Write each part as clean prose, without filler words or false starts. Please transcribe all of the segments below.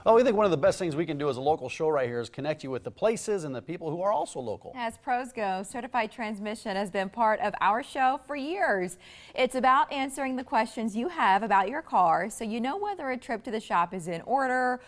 Well, we think one of the best things we can do as a local show right here is connect you with the places and the people who are also local. As pros go, Certified Transmission has been part of our show for years. It's about answering the questions you have about your car so you know whether a trip to the shop is in order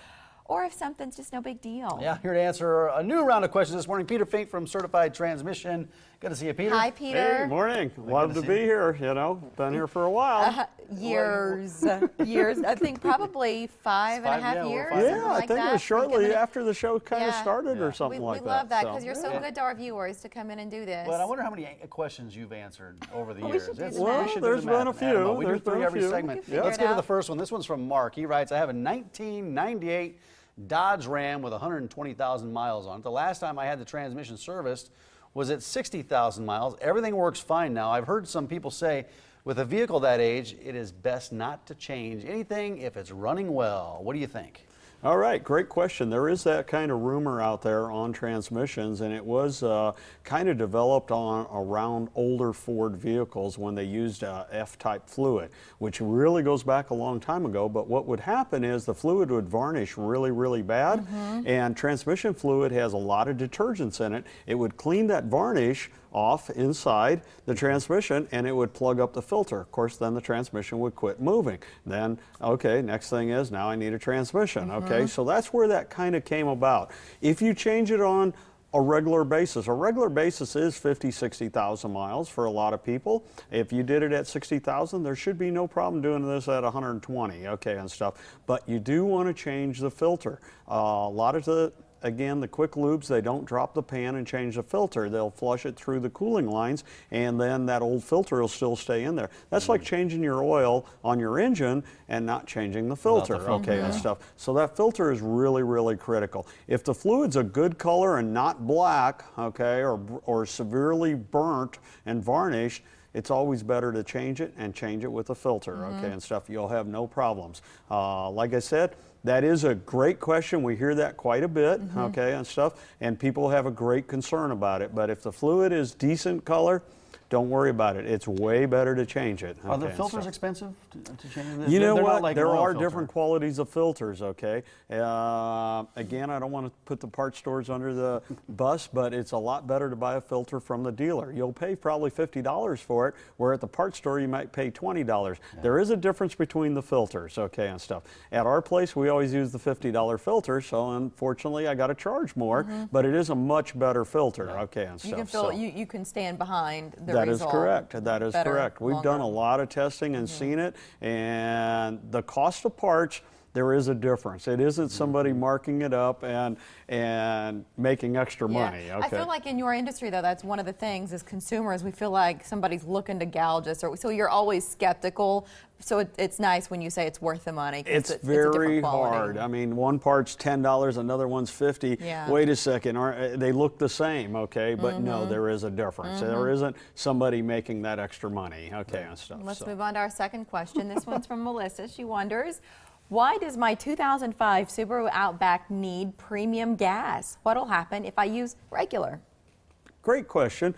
or if something's just no big deal. Yeah, here to answer a new round of questions this morning, Peter Fink from Certified Transmission. Good to see you, Peter. Hi, Peter. Hey, morning. Love to be here, you know. Been here for a while. Years. I think probably five and a half years. Yeah, I like think that. it was shortly after the show kind of started or something we like that. We love that because you're so good to our viewers to come in and do this. Well, I wonder how many questions you've answered over the years. Well, there's been a few. We do three every segment. Let's get to the first one. This one's from Mark. He writes, I have a 1998 Dodge Ram with 120,000 miles on it. The last time I had the transmission serviced was at 60,000 miles. Everything works fine now. I've heard some people say with a vehicle that age, it is best not to change anything if it's running well. What do you think? All right, great question. There is that kind of rumor out there on transmissions, and it was kind of developed around older Ford vehicles when they used F-type fluid, which really goes back a long time ago. But what would happen is the fluid would varnish really, really bad, and transmission fluid has a lot of detergents in it. It would clean that varnish off inside the transmission and it would plug up the filter. Of course, then the transmission would quit moving. Then, okay, next thing is now I need a transmission. Okay, so that's where that kind of came about. If you change it on a regular basis is 50, 60,000 miles for a lot of people. If you did it at 60,000, there should be no problem doing this at 120, okay, and stuff. But you do want to change the filter. A lot of again, the quick lubes, they don't drop the pan and change the filter. They'll flush it through the cooling lines, and then that old filter will still stay in there. That's like changing your oil on your engine and not changing the filter, okay, and stuff. So that filter is really, really critical. If the fluid's a good color and not black, okay, or severely burnt and varnished, it's always better to change it and change it with a filter, okay, and stuff. You'll have no problems. Like I said, that is a great question. We hear that quite a bit, okay, and stuff, and people have a great concern about it. But if the fluid is decent color, don't worry about it. It's way better to change it. Are the filters expensive to change this? You know what? Like there are different qualities of filters, okay? Again, I don't want to put the parts stores under the bus, but it's a lot better to buy a filter from the dealer. You'll pay probably $50 for it, where at the parts store you might pay $20. Yeah. There is a difference between the filters, okay, and stuff. At our place, we always use the $50 filter, so unfortunately I got to charge more, but it is a much better filter, okay, and stuff. You can feel you can stand behind the That is correct. That is correct. We've done a lot of testing and seen it, and the cost of parts, there is a difference. It isn't somebody marking it up and making extra money. Okay. I feel like in your industry, though, that's one of the things as consumers, we feel like somebody's looking to gouge us, so you're always skeptical. So it's nice when you say it's worth the money. It's very hard. I mean, one part's $10, another one's $50. Yeah. Wait a second, they look the same, okay? But no, there is a difference. There isn't somebody making that extra money, okay, and stuff. Let's move on to our second question. This one's from Melissa. She wonders, why does my 2005 Subaru Outback need premium gas? What'll happen if I use regular? Great question.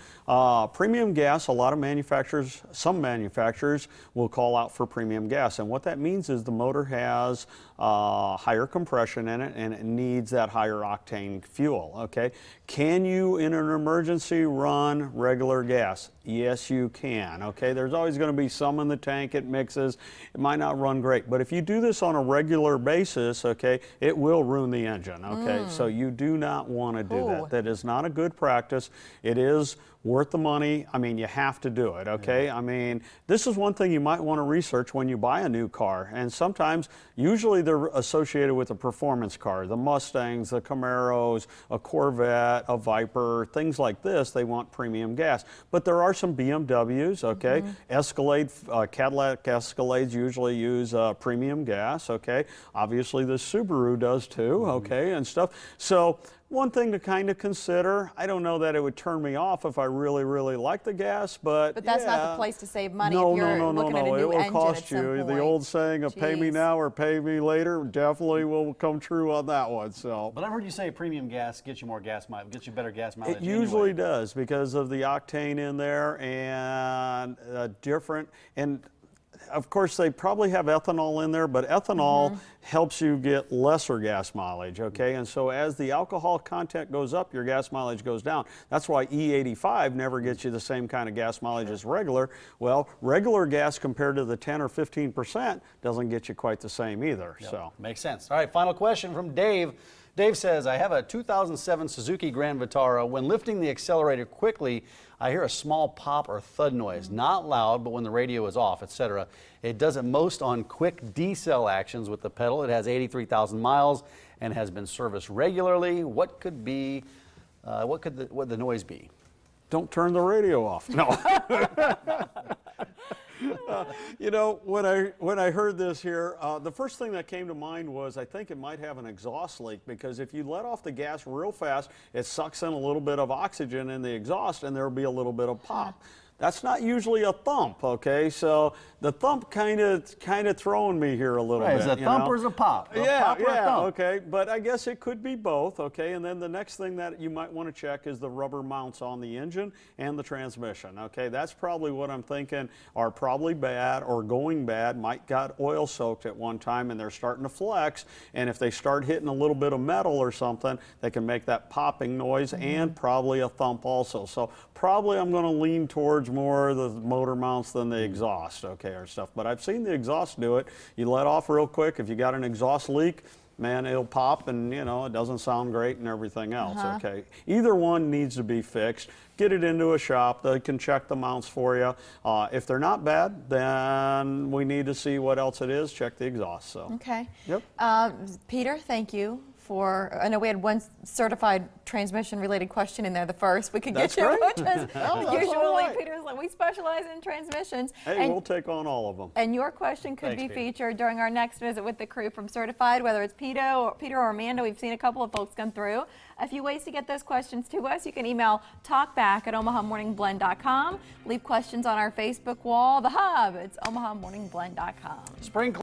Premium gas, a lot of manufacturers, some manufacturers will call out for premium gas. And what that means is the motor has higher compression in it and it needs that higher octane fuel, okay? Can you, in an emergency, run regular gas? Yes, you can, okay? There's always going to be some in the tank, it mixes, it might not run great. But if you do this on a regular basis, okay, it will ruin the engine, okay? So you do not want to do that. That is not a good practice. It is worth the money. I mean, you have to do it, okay? I mean, this is one thing you might want to research when you buy a new car. And sometimes, usually they're associated with a performance car. The Mustangs, the Camaros, a Corvette, a Viper, things like this, they want premium gas. But there are some BMWs, okay? Escalade, Cadillac Escalades usually use premium gas, okay? Obviously the Subaru does too, okay, and stuff. So one thing to kind of consider, I don't know that it would turn me off if I really, really like the gas, but that's not the place to save money if you're looking at a new it will engine cost you. The old saying of pay me now or pay me later definitely will come true on that one. So. But I've heard you say premium gas gets you more gas mileage, gets you better gas mileage. It usually does because of the octane in there and different. And of course, they probably have ethanol in there, but ethanol helps you get lesser gas mileage, okay? And so as the alcohol content goes up, your gas mileage goes down. That's why E85 never gets you the same kind of gas mileage as regular. Well, regular gas compared to the 10 or 15% doesn't get you quite the same either. Yep. So Makes sense. All right, final question from Dave. Dave says, I have a 2007 Suzuki Grand Vitara. When lifting the accelerator quickly, I hear a small pop or thud noise. Not loud, but when the radio is off, etc. It does it most on quick decel actions with the pedal. It has 83,000 miles and has been serviced regularly. What could the noise be? don't turn the radio off. No. You know, when I heard this here, the first thing that came to mind was I think it might have an exhaust leak, because if you let off the gas real fast, it sucks in a little bit of oxygen in the exhaust and there'll be a little bit of pop. That's not usually a thump, okay? So the thump kind of throwing me here a little bit. Is a thump or is a pop? Pop or a thump? Okay. But I guess it could be both, okay? And then the next thing that you might want to check is the rubber mounts on the engine and the transmission, okay? That's probably what I'm thinking are probably bad or going bad, might got oil soaked at one time and they're starting to flex. And if they start hitting a little bit of metal or something, they can make that popping noise and probably a thump also. So probably I'm going to lean towards more the motor mounts than the exhaust, okay, or stuff. But I've seen the exhaust do it. You let off real quick. If you got an exhaust leak, man, it'll pop and, you know, it doesn't sound great and everything else, okay? Either one needs to be fixed. Get it into a shop. They can check the mounts for you. If they're not bad, then we need to see what else it is. Check the exhaust, so. Okay. Yep. Peter, thank you for, I know we had one certified transmission related question in there, the first. We could That's get you, great. which is usually all right. Peter's like, we specialize in transmissions. Hey, and, we'll take on all of them. and your question could Thanks, be Peter. featured during our next visit with the crew from Certified, whether it's Peter or Amanda. We've seen a couple of folks come through. A few ways to get those questions to us. You can email talkback@omahamorningblend.com. Leave questions on our Facebook wall. The hub, it's omahamorningblend.com. Spring